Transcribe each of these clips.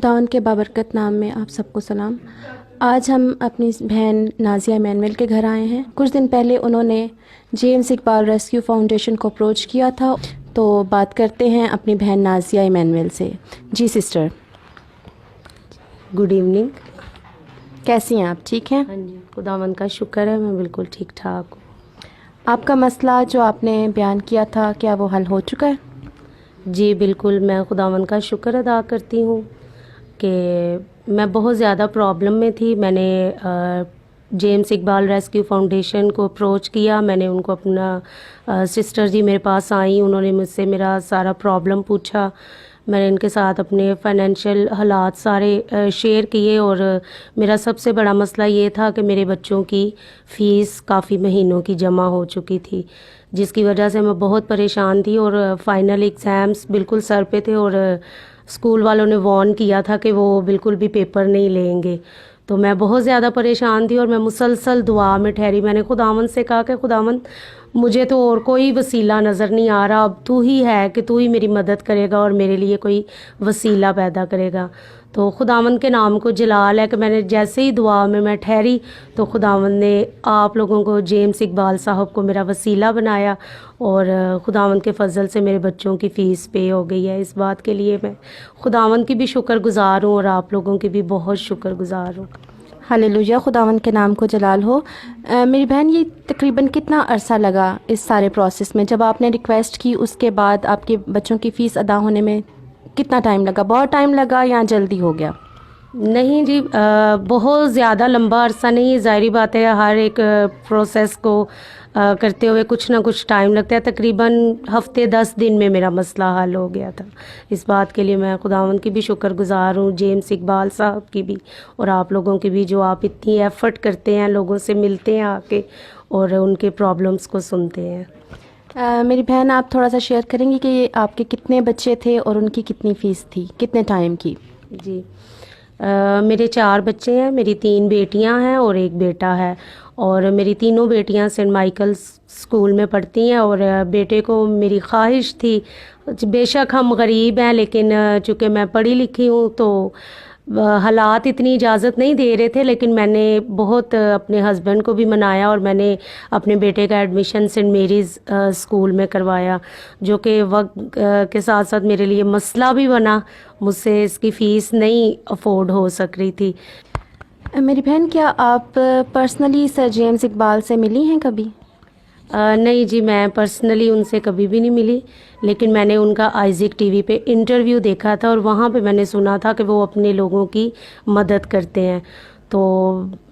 خداوند کے بابرکت نام میں آپ سب کو سلام۔ آج ہم اپنی بہن نازیہ ایمینول کے گھر آئے ہیں۔ کچھ دن پہلے انہوں نے جیمز اقبال ریسکیو فاؤنڈیشن کو اپروچ کیا تھا، تو بات کرتے ہیں اپنی بہن نازیہ ایمینول سے۔ جی سسٹر، گڈ ایوننگ۔ کیسی ہیں آپ؟ ٹھیک ہیں؟ ہاں جی، خداوند کا شکر ہے، میں بالکل ٹھیک ٹھاک ہوں۔ آپ کا مسئلہ جو آپ نے بیان کیا تھا، کیا وہ حل ہو چکا ہے؟ جی بالکل، میں خداوند کا شکر ادا کرتی ہوں کہ میں بہت زیادہ پرابلم میں تھی۔ میں نے جیمز اقبال ریسکیو فاؤنڈیشن کو اپروچ کیا۔ میں نے ان کو اپنا سسٹر جی میرے پاس آئیں، انہوں نے مجھ سے میرا سارا پرابلم پوچھا۔ میں نے ان کے ساتھ اپنے فائنینشیل حالات سارے شیئر کیے، اور میرا سب سے بڑا مسئلہ یہ تھا کہ میرے بچوں کی فیس کافی مہینوں کی جمع ہو چکی تھی، جس کی وجہ سے میں بہت پریشان تھی، اور فائنل ایگزامس بالکل سر پہ تھے، اور اسکول والوں نے وارن کیا تھا کہ وہ بالکل بھی پیپر نہیں لیں گے۔ تو میں بہت زیادہ پریشان تھی، اور میں مسلسل دعا میں ٹھہری۔ میں نے خداوند سے کہا کہ خداوند، مجھے تو اور کوئی وسیلہ نظر نہیں آ رہا، اب تو ہی ہے کہ تو ہی میری مدد کرے گا اور میرے لیے کوئی وسیلہ پیدا کرے گا۔ تو خداوند کے نام کو جلال ہے کہ میں نے جیسے ہی دعا میں ٹھہری، تو خداوند نے آپ لوگوں کو، جیمز اقبال صاحب کو میرا وسیلہ بنایا، اور خداوند کے فضل سے میرے بچوں کی فیس پے ہو گئی ہے۔ اس بات کے لیے میں خداوند کی بھی شکر گزار ہوں، اور آپ لوگوں کی بھی بہت شکر گزار ہوں۔ ہلیلویا، خداوند کے نام کو جلال ہو۔ میری بہن، یہ تقریباً کتنا عرصہ لگا اس سارے پروسیس میں؟ جب آپ نے ریکویسٹ کی اس کے بعد آپ کے بچوں کی فیس ادا ہونے میں کتنا ٹائم لگا؟ بہت ٹائم لگا یا جلدی ہو گیا؟ نہیں جی، بہت زیادہ لمبا عرصہ نہیں، ظاہری بات ہے ہر ایک پروسیس کو کرتے ہوئے کچھ نہ کچھ ٹائم لگتا ہے۔ تقریباً ہفتے 10 دن میں میرا مسئلہ حل ہو گیا تھا۔ اس بات کے لیے میں خداوند کی بھی شکر گزار ہوں، جیمز اقبال صاحب کی بھی، اور آپ لوگوں کی بھی، جو آپ اتنی ایفرٹ کرتے ہیں، لوگوں سے ملتے ہیں آ کے اور ان کے پرابلمس کو سنتے ہیں۔ میری بہن، آپ تھوڑا سا شیئر کریں گی کہ آپ کے کتنے بچے تھے اور ان کی کتنی فیس تھی، کتنے ٹائم کی؟ جی، میرے 4 بچے ہیں، میری 3 بیٹیاں ہیں اور 1 بیٹا ہے، اور میری تینوں بیٹیاں سینٹ مائیکلس اسکول میں پڑھتی ہیں، اور بیٹے کو میری خواہش تھی، بے شک ہم غریب ہیں لیکن چونکہ میں پڑھی لکھی ہوں تو حالات اتنی اجازت نہیں دے رہے تھے، لیکن میں نے بہت اپنے ہسبینڈ کو بھی منایا، اور میں نے اپنے بیٹے کا ایڈمیشن سینٹ میریز اسکول میں کروایا، جو کہ وقت کے ساتھ ساتھ میرے لیے مسئلہ بھی بنا۔ مجھ سے اس کی فیس نہیں افورڈ ہو سک رہی تھی۔ میری بہن، کیا آپ پرسنلی سر جیمز اقبال سے ملی ہیں کبھی؟ نہیں جی، میں پرسنلی ان سے کبھی بھی نہیں ملی، لیکن میں نے ان کا آئزک ٹی وی پہ انٹرویو دیکھا تھا، اور وہاں پہ میں نے سنا تھا کہ وہ اپنے لوگوں کی مدد کرتے ہیں۔ تو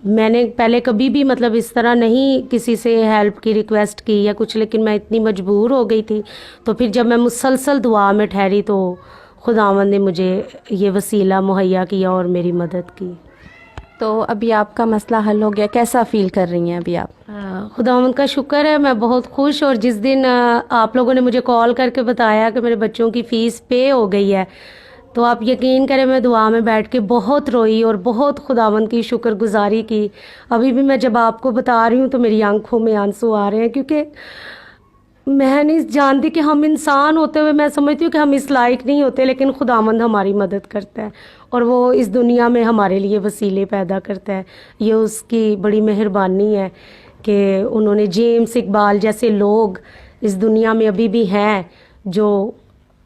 میں نے پہلے کبھی بھی مطلب اس طرح نہیں کسی سے ہیلپ کی ریکویسٹ کی یا کچھ، لیکن میں اتنی مجبور ہو گئی تھی۔ تو پھر جب میں مسلسل دعا میں ٹھہری تو خداوند نے مجھے یہ وسیلہ مہیا کیا اور میری مدد کی۔ تو ابھی آپ کا مسئلہ حل ہو گیا، کیسا فیل کر رہی ہیں ابھی آپ؟ خداوند کا شکر ہے، میں بہت خوش، اور جس دن آپ لوگوں نے مجھے کال کر کے بتایا کہ میرے بچوں کی فیس پے ہو گئی ہے، تو آپ یقین کریں میں دعا میں بیٹھ کے بہت روئی اور بہت خداوند کی شکر گزاری کی۔ ابھی بھی میں جب آپ کو بتا رہی ہوں تو میری آنکھوں میں آنسو آ رہے ہیں، کیونکہ میں نہیں جانتی کہ ہم انسان ہوتے ہوئے میں سمجھتی ہوں کہ ہم اس لائق نہیں ہوتے، لیکن خداوند ہماری مدد کرتا ہے، اور وہ اس دنیا میں ہمارے لیے وسیلے پیدا کرتا ہے۔ یہ اس کی بڑی مہربانی ہے کہ انہوں نے جیمز اقبال جیسے لوگ اس دنیا میں ابھی بھی ہیں جو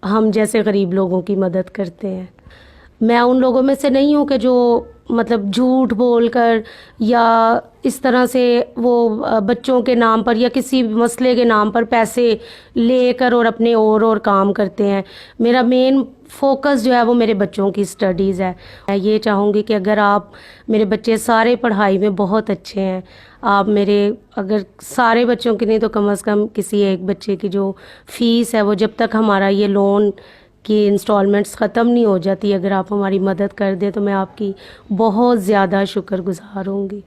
ہم جیسے غریب لوگوں کی مدد کرتے ہیں۔ میں ان لوگوں میں سے نہیں ہوں کہ جو مطلب جھوٹ بول کر یا اس طرح سے وہ بچوں کے نام پر یا کسی مسئلے کے نام پر پیسے لے کر اور اپنے اور کام کرتے ہیں۔ میرا مین فوکس جو ہے وہ میرے بچوں کی اسٹڈیز ہے۔ میں یہ چاہوں گی کہ اگر آپ، میرے بچے سارے پڑھائی میں بہت اچھے ہیں، آپ میرے اگر سارے بچوں کی نہیں تو کم از کم کسی ایک بچے کی جو فیس ہے وہ جب تک ہمارا یہ لون کی انسٹالمنٹس ختم نہیں ہو جاتی، اگر آپ ہماری مدد کر دیں تو میں آپ کی بہت زیادہ شکر گزار ہوں گی۔